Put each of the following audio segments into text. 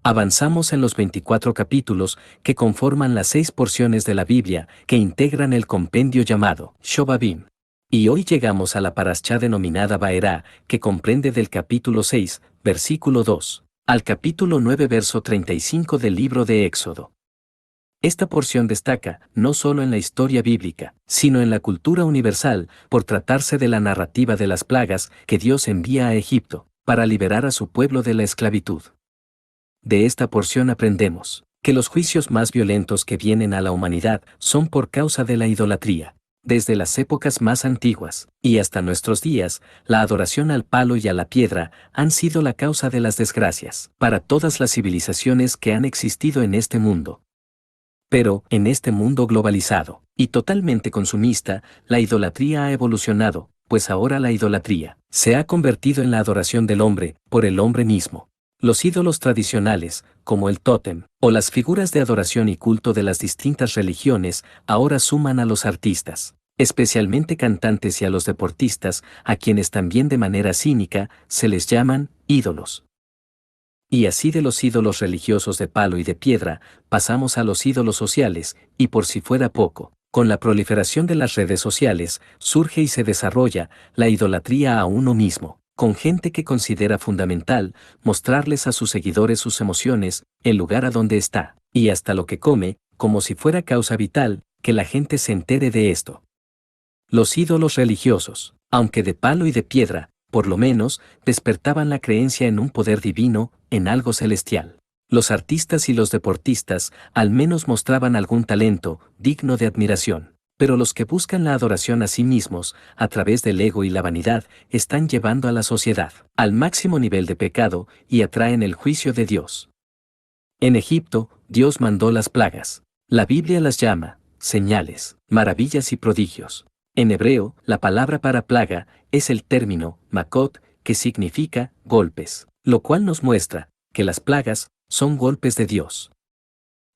Avanzamos en los 24 capítulos que conforman las 6 porciones de la Biblia que integran el compendio llamado Shobabim. Y hoy llegamos a la parashá denominada Vaerá, que comprende del capítulo 6, versículo 2, al capítulo 9, verso 35 del libro de Éxodo. Esta porción destaca, no solo en la historia bíblica, sino en la cultura universal, por tratarse de la narrativa de las plagas que Dios envía a Egipto, para liberar a su pueblo de la esclavitud. De esta porción aprendemos que los juicios más violentos que vienen a la humanidad son por causa de la idolatría. Desde las épocas más antiguas, y hasta nuestros días, la adoración al palo y a la piedra han sido la causa de las desgracias para todas las civilizaciones que han existido en este mundo. Pero, en este mundo globalizado y totalmente consumista, la idolatría ha evolucionado, pues ahora la idolatría se ha convertido en la adoración del hombre, por el hombre mismo. Los ídolos tradicionales, como el tótem, o las figuras de adoración y culto de las distintas religiones, ahora suman a los artistas, especialmente cantantes y a los deportistas, a quienes también de manera cínica se les llaman ídolos. Y así de los ídolos religiosos de palo y de piedra, pasamos a los ídolos sociales, y por si fuera poco, con la proliferación de las redes sociales, surge y se desarrolla la idolatría a uno mismo, con gente que considera fundamental mostrarles a sus seguidores sus emociones, el lugar a donde está, y hasta lo que come, como si fuera causa vital, que la gente se entere de esto. Los ídolos religiosos, aunque de palo y de piedra, por lo menos, despertaban la creencia en un poder divino, en algo celestial. Los artistas y los deportistas, al menos mostraban algún talento, digno de admiración. Pero los que buscan la adoración a sí mismos, a través del ego y la vanidad, están llevando a la sociedad al máximo nivel de pecado y atraen el juicio de Dios. En Egipto, Dios mandó las plagas. La Biblia las llama señales, maravillas y prodigios. En hebreo, la palabra para plaga es el término makot, que significa golpes, lo cual nos muestra que las plagas son golpes de Dios.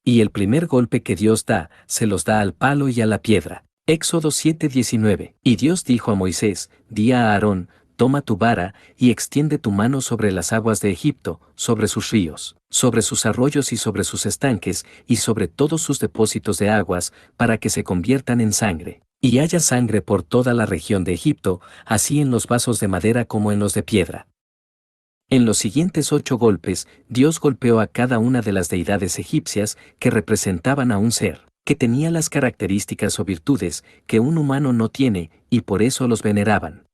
Y el primer golpe que Dios da, se los da al palo y a la piedra. Éxodo 7:19. Y Dios dijo a Moisés, di a Aarón, toma tu vara, y extiende tu mano sobre las aguas de Egipto, sobre sus ríos, sobre sus arroyos y sobre sus estanques, y sobre todos sus depósitos de aguas, para que se conviertan en sangre. Y haya sangre por toda la región de Egipto, así en los vasos de madera como en los de piedra. En los siguientes 8 golpes, Dios golpeó a cada una de las deidades egipcias que representaban a un ser, que tenía las características o virtudes que un humano no tiene, y por eso los veneraban.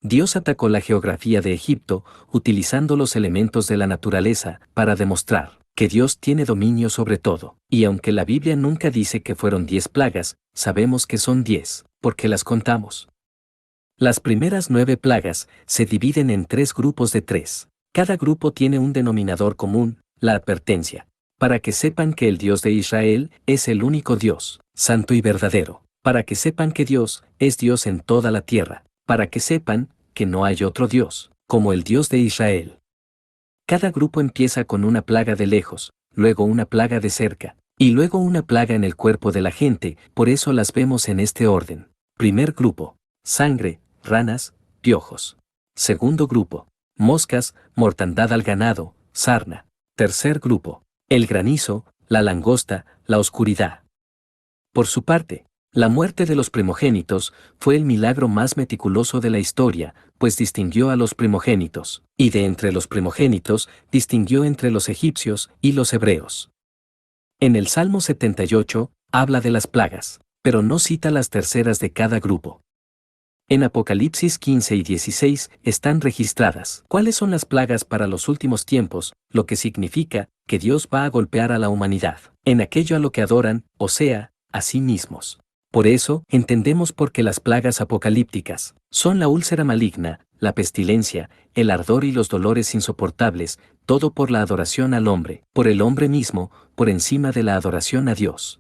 Dios atacó la geografía de Egipto, utilizando los elementos de la naturaleza, para demostrar que Dios tiene dominio sobre todo. Y aunque la Biblia nunca dice que fueron 10 plagas, sabemos que son 10, porque las contamos. Las primeras 9 plagas se dividen en 3 grupos de 3. Cada grupo tiene un denominador común, la advertencia, para que sepan que el Dios de Israel es el único Dios, santo y verdadero, para que sepan que Dios es Dios en toda la tierra, para que sepan que no hay otro Dios, como el Dios de Israel. Cada grupo empieza con una plaga de lejos, luego una plaga de cerca, y luego una plaga en el cuerpo de la gente, por eso las vemos en este orden. Primer grupo, sangre, ranas, piojos. Segundo grupo, moscas, mortandad al ganado, sarna. Tercer grupo, el granizo, la langosta, la oscuridad. Por su parte, la muerte de los primogénitos fue el milagro más meticuloso de la historia, pues distinguió a los primogénitos, y de entre los primogénitos distinguió entre los egipcios y los hebreos. En el Salmo 78, habla de las plagas, pero no cita las terceras de cada grupo. En Apocalipsis 15 y 16 están registradas cuáles son las plagas para los últimos tiempos, lo que significa que Dios va a golpear a la humanidad, en aquello a lo que adoran, o sea, a sí mismos. Por eso, entendemos por qué las plagas apocalípticas son la úlcera maligna, la pestilencia, el ardor y los dolores insoportables, todo por la adoración al hombre, por el hombre mismo, por encima de la adoración a Dios.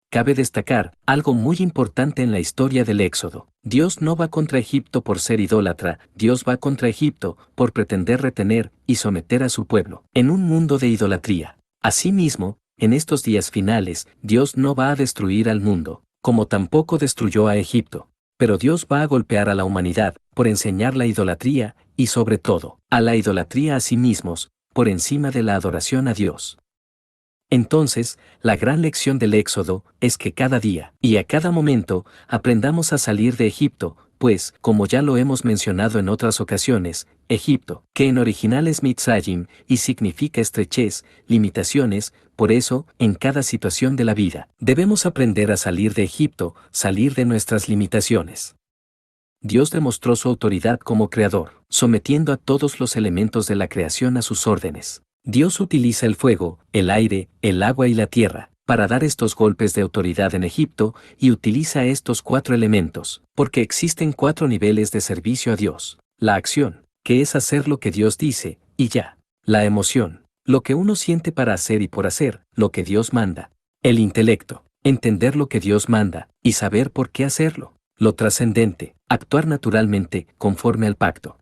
Cabe destacar algo muy importante en la historia del Éxodo. Dios no va contra Egipto por ser idólatra, Dios va contra Egipto por pretender retener y someter a su pueblo en un mundo de idolatría. Asimismo, en estos días finales, Dios no va a destruir al mundo, como tampoco destruyó a Egipto. Pero Dios va a golpear a la humanidad por enseñar la idolatría y sobre todo, a la idolatría a sí mismos, por encima de la adoración a Dios. Entonces, la gran lección del Éxodo es que cada día y a cada momento aprendamos a salir de Egipto, pues, como ya lo hemos mencionado en otras ocasiones, Egipto, que en original es Mitzrayim y significa estrechez, limitaciones, por eso, en cada situación de la vida, debemos aprender a salir de Egipto, salir de nuestras limitaciones. Dios demostró su autoridad como creador, sometiendo a todos los elementos de la creación a sus órdenes. Dios utiliza el fuego, el aire, el agua y la tierra, para dar estos golpes de autoridad en Egipto, y utiliza estos 4 elementos, porque existen 4 niveles de servicio a Dios. La acción, que es hacer lo que Dios dice, y ya. La emoción, lo que uno siente para hacer y por hacer, lo que Dios manda. El intelecto, entender lo que Dios manda, y saber por qué hacerlo. Lo trascendente, actuar naturalmente, conforme al pacto.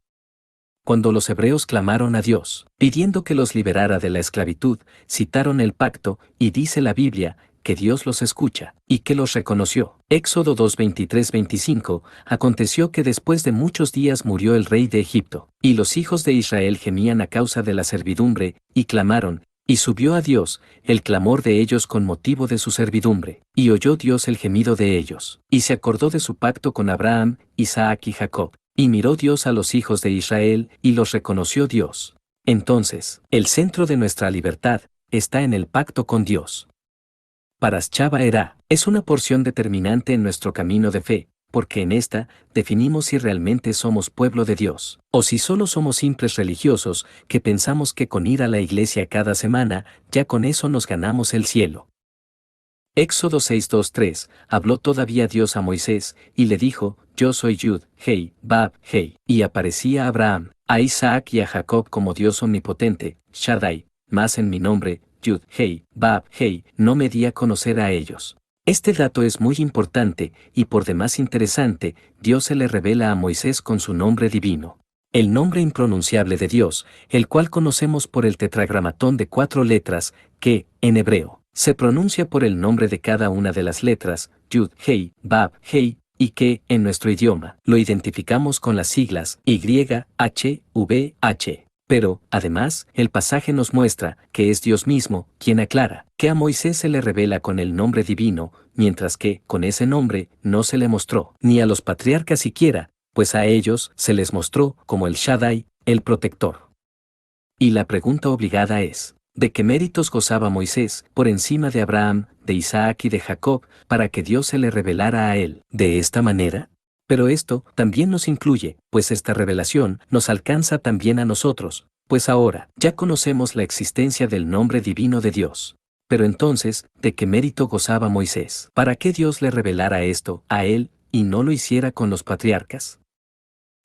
Cuando los hebreos clamaron a Dios, pidiendo que los liberara de la esclavitud, citaron el pacto, y dice la Biblia, que Dios los escucha, y que los reconoció. Éxodo 2, 23-25, aconteció que después de muchos días murió el rey de Egipto, y los hijos de Israel gemían a causa de la servidumbre, y clamaron, y subió a Dios el clamor de ellos con motivo de su servidumbre, y oyó Dios el gemido de ellos, y se acordó de su pacto con Abraham, Isaac y Jacob. Y miró Dios a los hijos de Israel, y los reconoció Dios. Entonces, el centro de nuestra libertad está en el pacto con Dios. Paraschá Baerá es una porción determinante en nuestro camino de fe, porque en esta definimos si realmente somos pueblo de Dios, o si solo somos simples religiosos que pensamos que con ir a la iglesia cada semana, ya con eso nos ganamos el cielo. Éxodo 6:2-3, habló todavía Dios a Moisés, y le dijo, yo soy Yud, Hei, Bab, Hei, y aparecía a Abraham, a Isaac y a Jacob como Dios omnipotente, Shaddai, mas en mi nombre, Yud, Hei, Bab, Hei, no me di a conocer a ellos. Este dato es muy importante, y por demás interesante, Dios se le revela a Moisés con su nombre divino. El nombre impronunciable de Dios, el cual conocemos por el tetragramatón de 4 letras, que, en hebreo, se pronuncia por el nombre de cada una de las letras, Yud, Hei, Bab, Hei, y que, en nuestro idioma, lo identificamos con las siglas Y, H, V, H. Pero, además, el pasaje nos muestra que es Dios mismo quien aclara que a Moisés se le revela con el nombre divino, mientras que, con ese nombre, no se le mostró, ni a los patriarcas siquiera, pues a ellos se les mostró como el Shaddai, el protector. Y la pregunta obligada es, ¿de qué méritos gozaba Moisés por encima de Abraham, de Isaac y de Jacob, para que Dios se le revelara a él de esta manera? Pero esto también nos incluye, pues esta revelación nos alcanza también a nosotros, pues ahora ya conocemos la existencia del nombre divino de Dios. Pero entonces, ¿de qué mérito gozaba Moisés? ¿Para qué Dios le revelara esto a él y no lo hiciera con los patriarcas?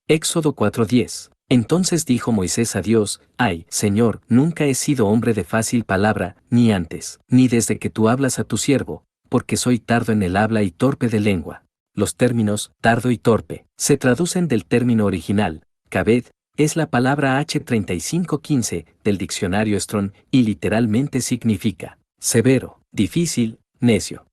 Éxodo 4:10. Entonces dijo Moisés a Dios, ay, Señor, nunca he sido hombre de fácil palabra, ni antes, ni desde que tú hablas a tu siervo, porque soy tardo en el habla y torpe de lengua. Los términos, tardo y torpe, se traducen del término original, kabed, es la palabra H3515 del diccionario Strong, y literalmente significa, severo, difícil, necio.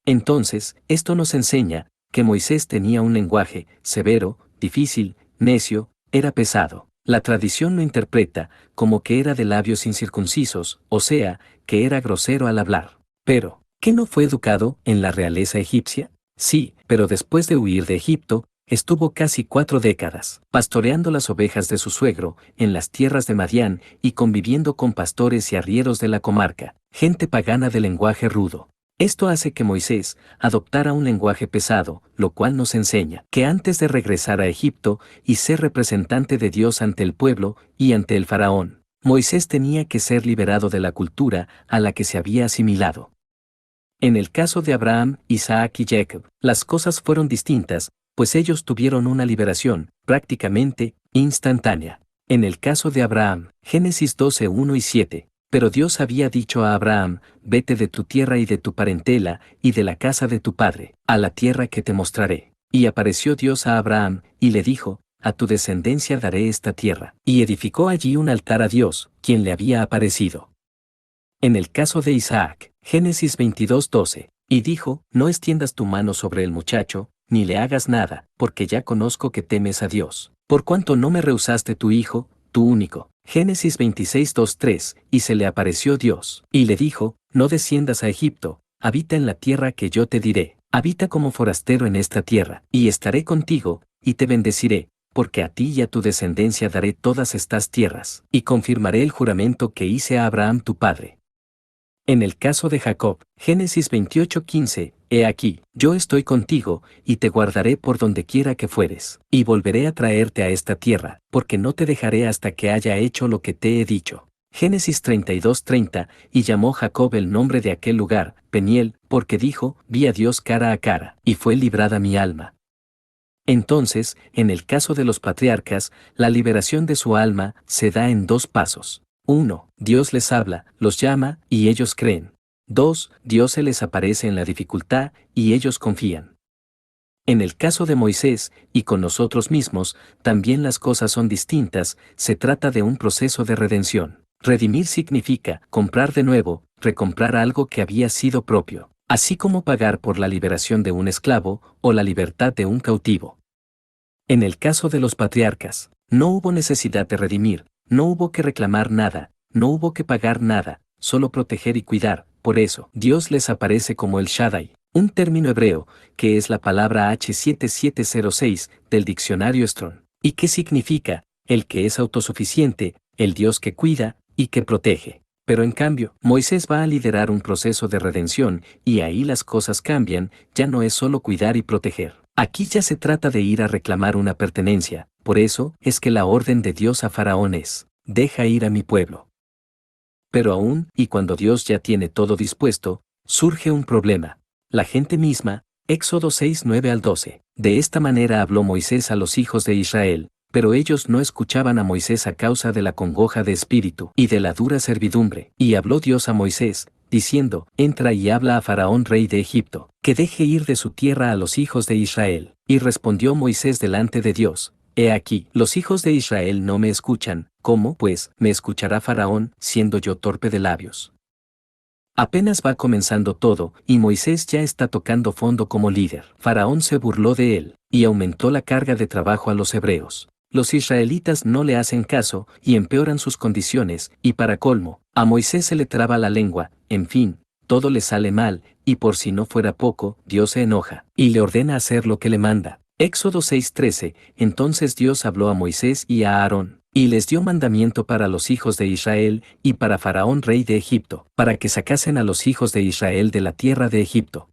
Entonces, esto nos enseña, que Moisés tenía un lenguaje, severo, difícil, necio, era pesado. La tradición lo interpreta como que era de labios incircuncisos, o sea, que era grosero al hablar. Pero, ¿qué no fue educado en la realeza egipcia? Sí, pero después de huir de Egipto, estuvo casi 4 décadas, pastoreando las ovejas de su suegro, en las tierras de Madián, y conviviendo con pastores y arrieros de la comarca, gente pagana de lenguaje rudo. Esto hace que Moisés adoptara un lenguaje pesado, lo cual nos enseña que antes de regresar a Egipto y ser representante de Dios ante el pueblo y ante el faraón, Moisés tenía que ser liberado de la cultura a la que se había asimilado. En el caso de Abraham, Isaac y Jacob, las cosas fueron distintas, pues ellos tuvieron una liberación, prácticamente, instantánea. En el caso de Abraham, Génesis 12:1 y 7. Pero Dios había dicho a Abraham, vete de tu tierra y de tu parentela, y de la casa de tu padre, a la tierra que te mostraré. Y apareció Dios a Abraham, y le dijo, a tu descendencia daré esta tierra. Y edificó allí un altar a Dios, quien le había aparecido. En el caso de Isaac, Génesis 22:12, y dijo, no extiendas tu mano sobre el muchacho, ni le hagas nada, porque ya conozco que temes a Dios, por cuanto no me rehusaste tu hijo, tu único. Génesis 26, 2, 3, y se le apareció Dios, y le dijo, no desciendas a Egipto, habita en la tierra que yo te diré, habita como forastero en esta tierra, y estaré contigo, y te bendeciré, porque a ti y a tu descendencia daré todas estas tierras, y confirmaré el juramento que hice a Abraham tu padre. En el caso de Jacob, Génesis 28, 15, he aquí, yo estoy contigo, y te guardaré por donde quiera que fueres, y volveré a traerte a esta tierra, porque no te dejaré hasta que haya hecho lo que te he dicho. Génesis 32, 30, y llamó Jacob el nombre de aquel lugar, Peniel, porque dijo, vi a Dios cara a cara, y fue librada mi alma. Entonces, en el caso de los patriarcas, la liberación de su alma se da en dos pasos. 1. Dios les habla, los llama, y ellos creen. 2. Dios se les aparece en la dificultad, y ellos confían. En el caso de Moisés, y con nosotros mismos, también las cosas son distintas, se trata de un proceso de redención. Redimir significa comprar de nuevo, recomprar algo que había sido propio, así como pagar por la liberación de un esclavo, o la libertad de un cautivo. En el caso de los patriarcas, no hubo necesidad de redimir, no hubo que reclamar nada, no hubo que pagar nada, solo proteger y cuidar. Por eso, Dios les aparece como el Shaddai, un término hebreo, que es la palabra H7706 del diccionario Strong, y que significa, el que es autosuficiente, el Dios que cuida y que protege. Pero en cambio, Moisés va a liderar un proceso de redención, y ahí las cosas cambian, ya no es solo cuidar y proteger. Aquí ya se trata de ir a reclamar una pertenencia, por eso es que la orden de Dios a Faraón es, deja ir a mi pueblo. Pero aún, y cuando Dios ya tiene todo dispuesto, surge un problema. La gente misma, Éxodo 6, 9 al 12. De esta manera habló Moisés a los hijos de Israel, pero ellos no escuchaban a Moisés a causa de la congoja de espíritu y de la dura servidumbre. Y habló Dios a Moisés, diciendo, entra y habla a Faraón rey de Egipto, que deje ir de su tierra a los hijos de Israel. Y respondió Moisés delante de Dios, he aquí, los hijos de Israel no me escuchan, ¿cómo, pues, me escuchará Faraón, siendo yo torpe de labios? Apenas va comenzando todo, y Moisés ya está tocando fondo como líder. Faraón se burló de él, y aumentó la carga de trabajo a los hebreos. Los israelitas no le hacen caso, y empeoran sus condiciones, y para colmo, a Moisés se le traba la lengua, en fin, todo le sale mal, y por si no fuera poco, Dios se enoja, y le ordena hacer lo que le manda. Éxodo 6:13, entonces Dios habló a Moisés y a Aarón, y les dio mandamiento para los hijos de Israel, y para Faraón rey de Egipto, para que sacasen a los hijos de Israel de la tierra de Egipto.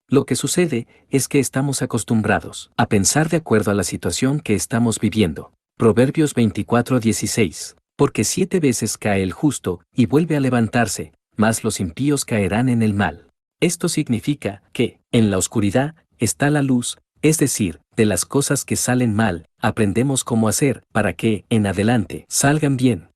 Lo que sucede es que estamos acostumbrados a pensar de acuerdo a la situación que estamos viviendo. Proverbios 24:16. Porque 7 veces cae el justo, y vuelve a levantarse, mas los impíos caerán en el mal. Esto significa que, en la oscuridad, está la luz, es decir, de las cosas que salen mal, aprendemos cómo hacer para que, en adelante, salgan bien.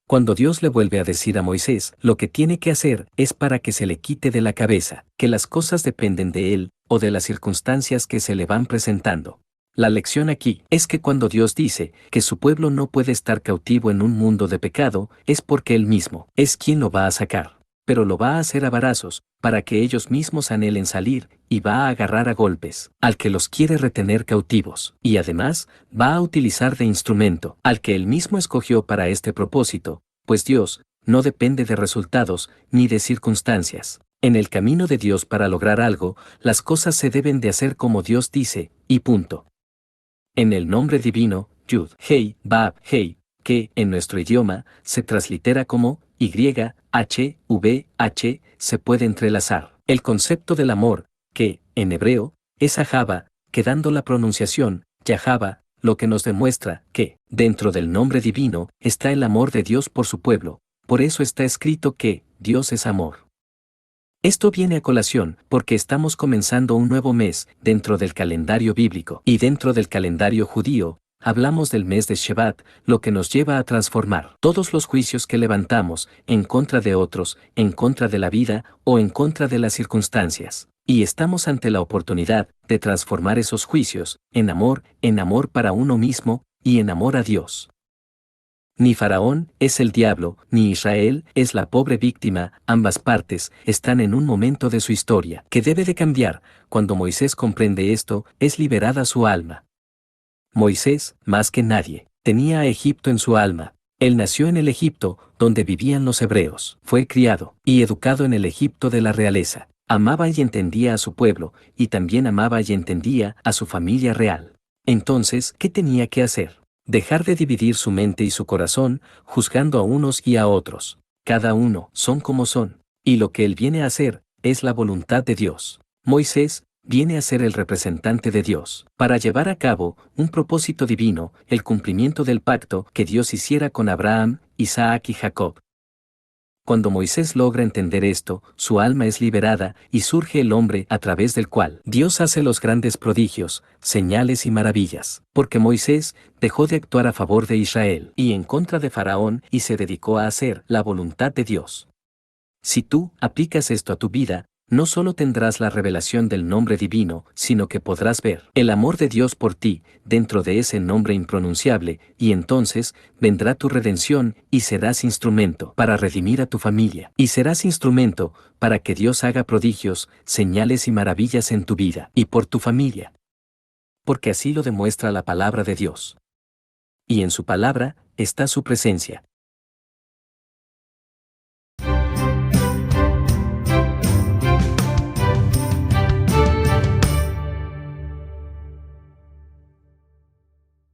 Cuando Dios le vuelve a decir a Moisés, lo que tiene que hacer es para que se le quite de la cabeza, que las cosas dependen de él, o de las circunstancias que se le van presentando. La lección aquí es que cuando Dios dice que su pueblo no puede estar cautivo en un mundo de pecado, es porque él mismo es quien lo va a sacar. Pero lo va a hacer a varazos, para que ellos mismos anhelen salir, y va a agarrar a golpes al que los quiere retener cautivos, y además, va a utilizar de instrumento al que él mismo escogió para este propósito, pues Dios no depende de resultados ni de circunstancias. En el camino de Dios para lograr algo, las cosas se deben de hacer como Dios dice, y punto. En el nombre divino, Yud, Hei, Bab, Hei, que, en nuestro idioma, se translitera como Y-H-V-H, se puede entrelazar. El concepto del amor, que, en hebreo, es Ahava, quedando la pronunciación, Yahava, lo que nos demuestra que, dentro del nombre divino, está el amor de Dios por su pueblo. Por eso está escrito que, Dios es amor. Esto viene a colación porque estamos comenzando un nuevo mes dentro del calendario bíblico y dentro del calendario judío. Hablamos del mes de Shevat, lo que nos lleva a transformar todos los juicios que levantamos en contra de otros, en contra de la vida o en contra de las circunstancias. Y estamos ante la oportunidad de transformar esos juicios en amor para uno mismo y en amor a Dios. Ni Faraón es el diablo, ni Israel es la pobre víctima, ambas partes están en un momento de su historia que debe de cambiar. Cuando Moisés comprende esto, es liberada su alma. Moisés, más que nadie, tenía a Egipto en su alma, Él nació en el Egipto, donde vivían los hebreos. Fue criado y educado en el Egipto de la realeza. Amaba y entendía a su pueblo, y también amaba y entendía a su familia real. Entonces, ¿qué tenía que hacer? Dejar de dividir su mente y su corazón, juzgando a unos y a otros. Cada uno son como son, y lo que él viene a hacer es la voluntad de Dios. Moisés viene a ser el representante de Dios, para llevar a cabo un propósito divino, el cumplimiento del pacto que Dios hiciera con Abraham, Isaac y Jacob. Cuando Moisés logra entender esto, su alma es liberada y surge el hombre a través del cual Dios hace los grandes prodigios, señales y maravillas, porque Moisés dejó de actuar a favor de Israel y en contra de Faraón y se dedicó a hacer la voluntad de Dios. Si tú aplicas esto a tu vida, no solo tendrás la revelación del nombre divino, sino que podrás ver el amor de Dios por ti dentro de ese nombre impronunciable, y entonces vendrá tu redención y serás instrumento para redimir a tu familia, y serás instrumento para que Dios haga prodigios, señales y maravillas en tu vida y por tu familia. Porque así lo demuestra la palabra de Dios. Y en su palabra está su presencia.